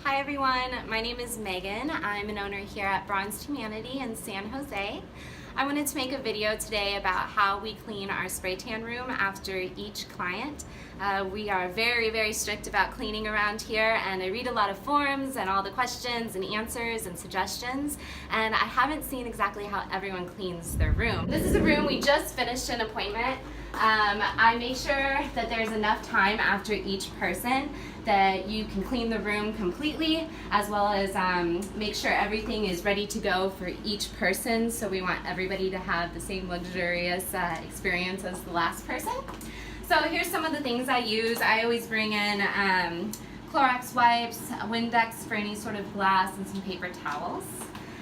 Hi everyone, my name is Megan. I'm an owner here at Bronzed Humanity in San Jose. I wanted to make a video today about how we clean our spray tan room after each client. We are very strict about cleaning around here, and I read a lot of forums and all the questions and answers and suggestions, and I haven't seen exactly how everyone cleans their room. This is a room we just finished an appointment. I make sure that there's enough time after each person that you can clean the room completely, as well as make sure everything is ready to go for each person. So we want everybody to have the same luxurious experience as the last person. So here's some of the things I use. I always bring in Clorox wipes, Windex for any sort of glass, and some paper towels.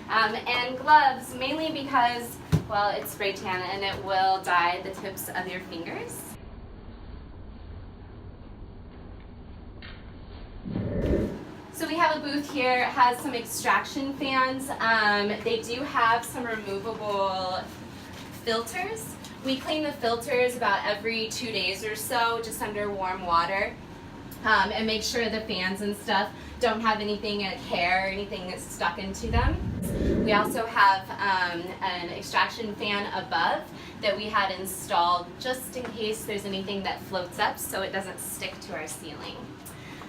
And gloves, mainly because, well, it's spray tan and it will dye the tips of your fingers. So we have a booth here. It has some extraction fans. They do have some removable filters. We clean the filters about every 2 days or so, just under warm water, and make sure the fans and stuff don't have anything like hair or anything that's stuck into them. We also have an extraction fan above that we had installed just in case there's anything that floats up so it doesn't stick to our ceiling.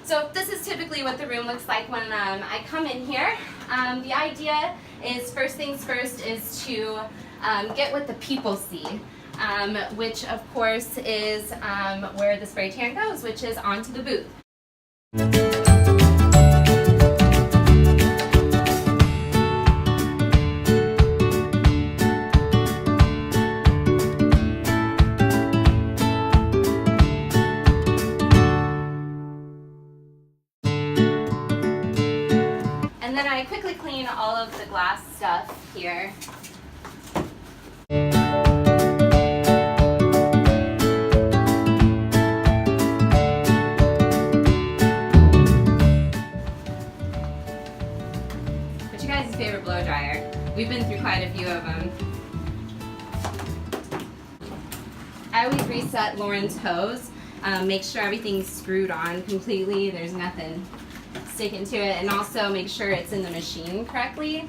So this is typically what the room looks like when I come in here. The idea is, first things first, is to get what the people see, which of course is where the spray tan goes, which is onto the booth. And then I quickly clean all of the glass stuff here. What's your guys' favorite blow dryer? We've been through quite a few of them. I always reset Lauren's hose, make sure everything's screwed on completely, there's nothing sticking to it, and also make sure it's in the machine correctly.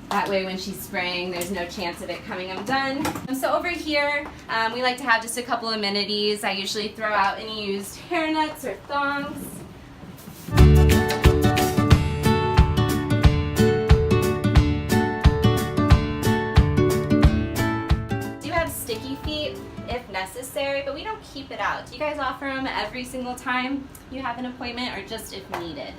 That way when she's spraying, there's no chance of it coming undone. So over here, we like to have just a couple amenities. I usually throw out any used hairnets or thongs. Do have sticky feet if necessary, but we don't keep it out. Do you guys offer them every single time you have an appointment, or just if needed?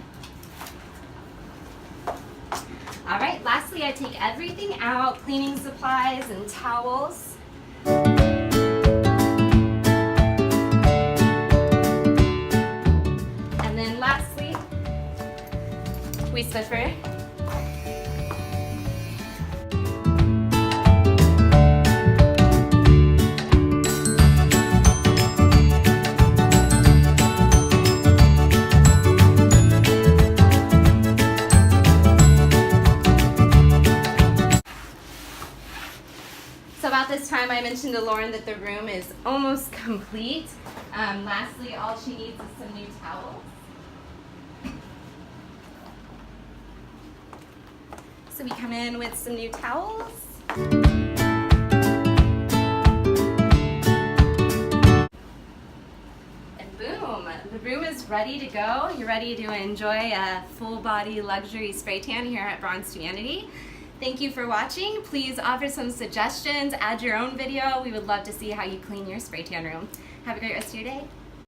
All right, lastly, I take everything out, cleaning supplies and towels. And then lastly, we Swiffer. So about this time, I mentioned to Lauren that the room is almost complete. Lastly, all she needs is some new towels. So we come in with some new towels. And boom, the room is ready to go. You're ready to enjoy a full body luxury spray tan here at Bronzed Humanity. Thank you for watching. Please offer some suggestions, add your own video. We would love to see how you clean your spray tan room. Have a great rest of your day.